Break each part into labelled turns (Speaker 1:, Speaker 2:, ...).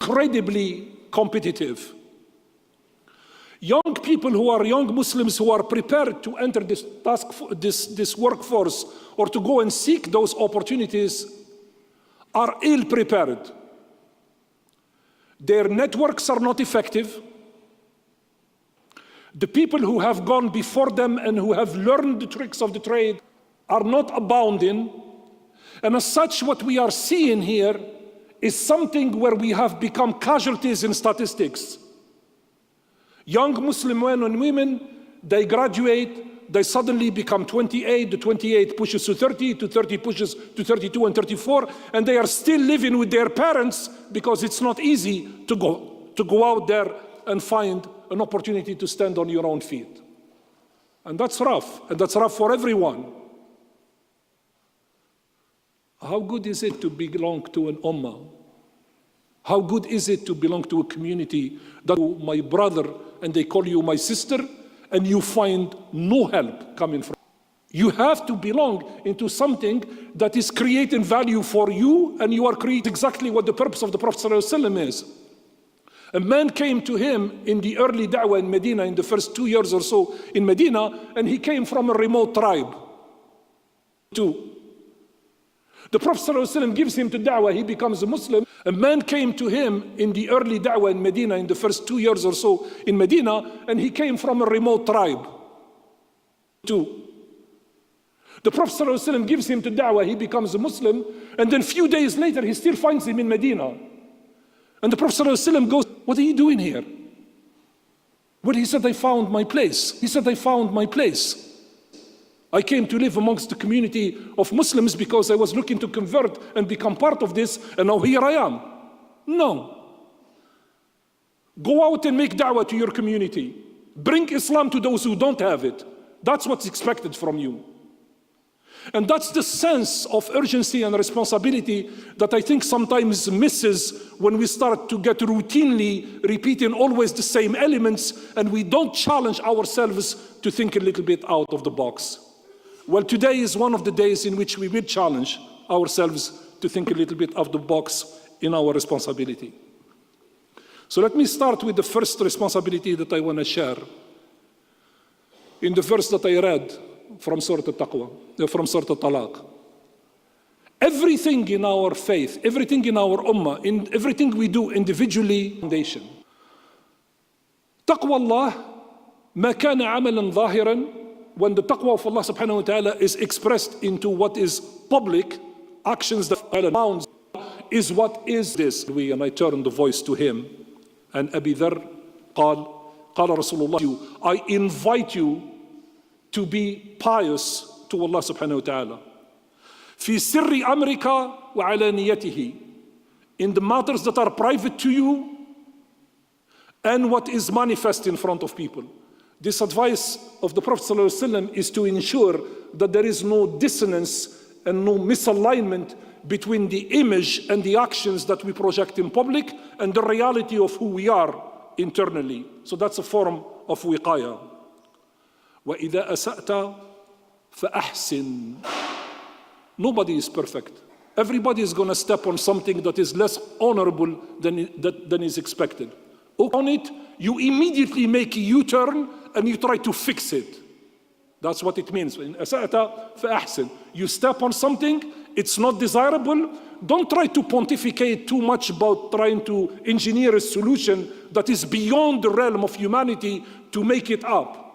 Speaker 1: incredibly competitive. Young people who are young Muslims who are prepared to enter this workforce or to go and seek those opportunities are ill prepared. Their networks are not effective. The people who have gone before them and who have learned the tricks of the trade are not abounding. And as such, what we are seeing here is something where we have become casualties in statistics. Young Muslim men and women, they graduate, they suddenly become 28, the 28 pushes to 30, to 30 pushes to 32 and 34, and they are still living with their parents because it's not easy to go out there and find an opportunity to stand on your own feet. And that's rough, and that's rough for everyone. How good is it to belong to an ummah? How good is it to belong to a community that my brother and they call you my sister and you find no help coming from? You have to belong into something that is creating value for you, and you are creating exactly what the purpose of the Prophet ﷺ is. A man came to him in the early da'wah in Medina, in the first 2 years or so in Medina, and he came from a remote tribe. The Prophet ﷺ gives him to da'wah, he becomes a Muslim. A man came to him in the early da'wah in Medina, in the first 2 years or so in Medina, and he came from a remote tribe. The Prophet ﷺ gives him to da'wah, he becomes a Muslim, and then a few days later he still finds him in Medina. And the Prophet ﷺ goes, "What are you doing here?" Well, he said, "I found my place." He said, "I found my place. I came to live amongst the community of Muslims because I was looking to convert and become part of this, and now here I am." No. Go out and make da'wah to your community. Bring Islam to those who don't have it. That's what's expected from you. And that's the sense of urgency and responsibility that I think sometimes misses when we start to get routinely repeating always the same elements, and we don't challenge ourselves to think a little bit out of the box. Well, today is one of the days in which we will challenge ourselves to think a little bit out of the box in our responsibility. So let me start with the first responsibility that I want to share. In the verse that I read from Surah Al-Taqwa, from Surah Al-Talaq. Everything in our faith, everything in our ummah, in everything we do individually, foundation. Taqwa Allah, ma kana amalan zahiran. When the taqwa of Allah subhanahu wa ta'ala is expressed into what is public, actions that abounds, is what is this. And I turn the voice to him. And Abi Dharr قال Rasulullah, I invite you to be pious to Allah subhanahu wa ta'ala. في سر أمرك وعلانيته. In the matters that are private to you and what is manifest in front of people. This advice of the Prophet ﷺ is to ensure that there is no dissonance and no misalignment between the image and the actions that we project in public and the reality of who we are internally. So that's a form of wiqaya. وَإِذَا أَسَأْتَ فَأَحْسِنْ. Nobody is perfect. Everybody is going to step on something that is less honorable than is expected. On it, you immediately make a U-turn and you try to fix it. That's what it means. In أَسَأْتَ فَأَحْسِنْ. You step on something, it's not desirable. Don't try to pontificate too much about trying to engineer a solution that is beyond the realm of humanity to make it up.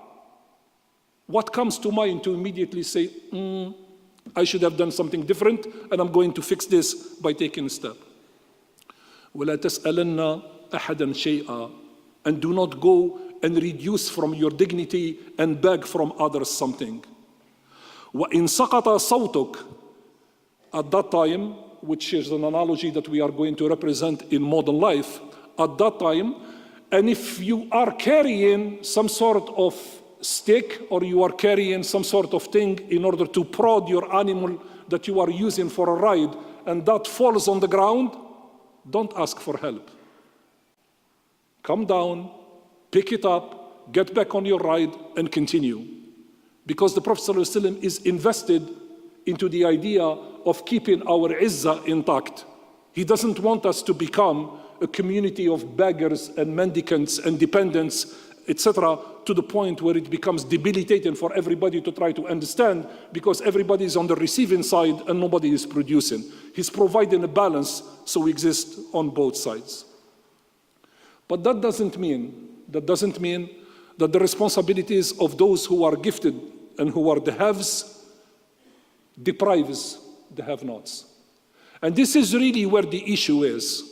Speaker 1: What comes to mind to immediately say, I should have done something different, and I'm going to fix this by taking a step. وَلَا تَسْأَلَنَّ أَحَدًا شَيْئًا. And do not go and reduce from your dignity and beg from others something. وَإِن سَقَطَ صَوْتُكَ. At that time, which is an analogy that we are going to represent in modern life, at that time, and if you are carrying some sort of stick or you are carrying some sort of thing in order to prod your animal that you are using for a ride, and that falls on the ground, don't ask for help. Come down, pick it up, get back on your ride and continue. Because the Prophet ﷺ is invested into the idea of keeping our izzah intact. He doesn't want us to become a community of beggars and mendicants and dependents, etc., to the point where it becomes debilitating for everybody to try to understand, because everybody is on the receiving side and nobody is producing. He's providing a balance so we exist on both sides. But that doesn't mean that the responsibilities of those who are gifted and who are the haves deprives the have-nots. And this is really where the issue is.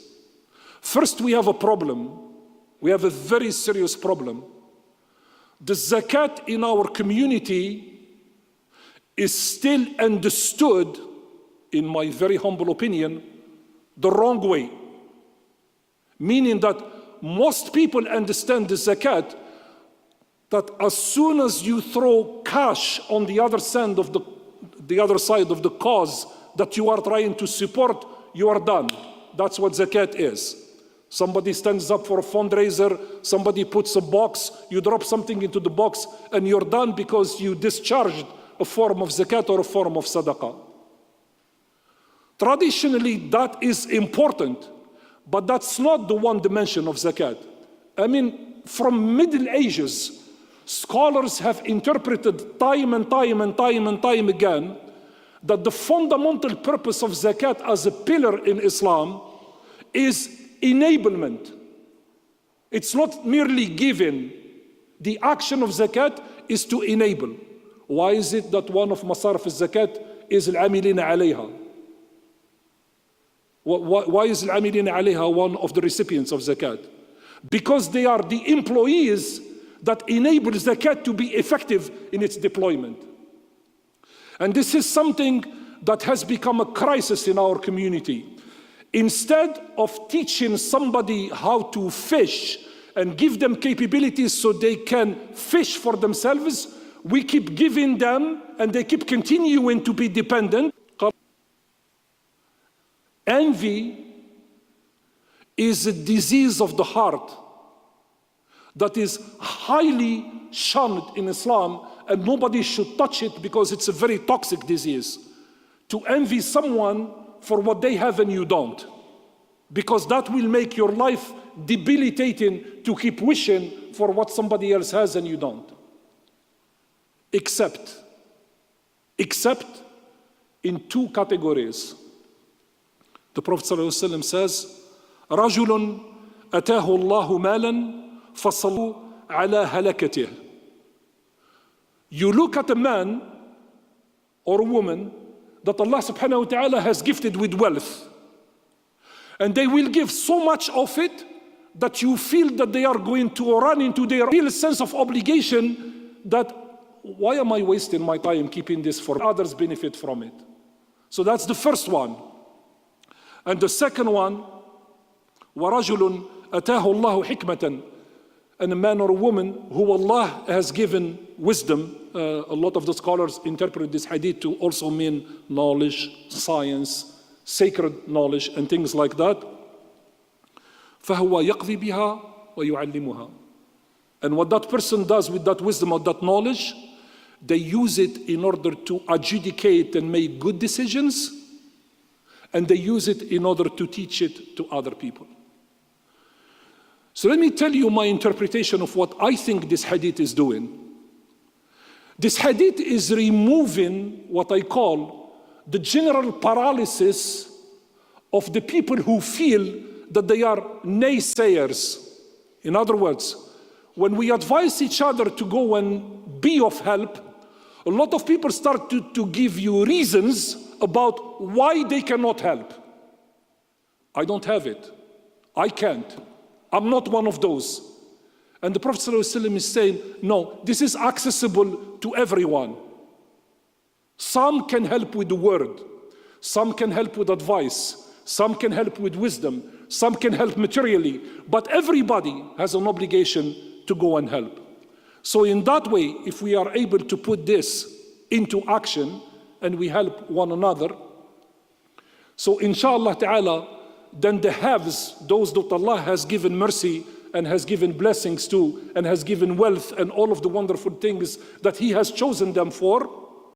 Speaker 1: First, we have a problem. We have a very serious problem. The zakat in our community is still understood, in my very humble opinion, the wrong way. Meaning that most people understand the zakat that as soon as you throw cash on the other side of the cause that you are trying to support, you are done. That's what zakat is. Somebody stands up for a fundraiser, somebody puts a box, you drop something into the box, and you're done because you discharged a form of zakat or a form of sadaqah. Traditionally, that is important, but that's not the one dimension of zakat. I mean, from Middle Ages, scholars have interpreted time and time again that the fundamental purpose of zakat as a pillar in Islam is enablement. It's not merely giving. The action of zakat is to enable. Why is it that one of masarif al-zakat is al-amilina alayha? Why is al-amilina alayha one of the recipients of zakat? Because they are the employees that enable zakat to be effective in its deployment. And this is something that has become a crisis in our community. Instead of teaching somebody how to fish and give them capabilities so they can fish for themselves, we keep giving them and they keep continuing to be dependent. Envy is a disease of the heart that is highly shunned in Islam, and nobody should touch it because it's a very toxic disease. To envy someone for what they have and you don't, because that will make your life debilitating to keep wishing for what somebody else has and you don't. Except in two categories. The Prophet ﷺ says, رَجُلٌ أَتَاهُ اللَّهُ مَالًا فَصَلُّوا عَلَى هَلَكَتِهِ. You look at a man or a woman that Allah subhanahu wa ta'ala has gifted with wealth, and they will give so much of it that you feel that they are going to run into their real sense of obligation, that why am I wasting my time keeping this for others benefit from it? So that's the first one. And the second one, وَرَجُلٌ أَتَاهُ اللَّهُ حِكْمَةً, and a man or a woman who Allah has given wisdom. A lot of the scholars interpret this hadith to also mean knowledge, science, sacred knowledge, and things like that. فَهُوَ يَقْضِي بِهَا وَيُعَلِّمُهَا. And what that person does with that wisdom or that knowledge, they use it in order to adjudicate and make good decisions, and they use it in order to teach it to other people. So let me tell you my interpretation of what I think this hadith is doing. This hadith is removing what I call the general paralysis of the people who feel that they are naysayers. In other words, when we advise each other to go and be of help, a lot of people start to give you reasons about why they cannot help. I don't have it. I can't. I'm not one of those. And the Prophet ﷺ is saying, no, this is accessible to everyone. Some can help with the word. Some can help with advice. Some can help with wisdom. Some can help materially. But everybody has an obligation to go and help. So in that way, if we are able to put this into action and we help one another, so inshallah ta'ala, then the haves, those that Allah has given mercy and has given blessings to and has given wealth and all of the wonderful things that He has chosen them for,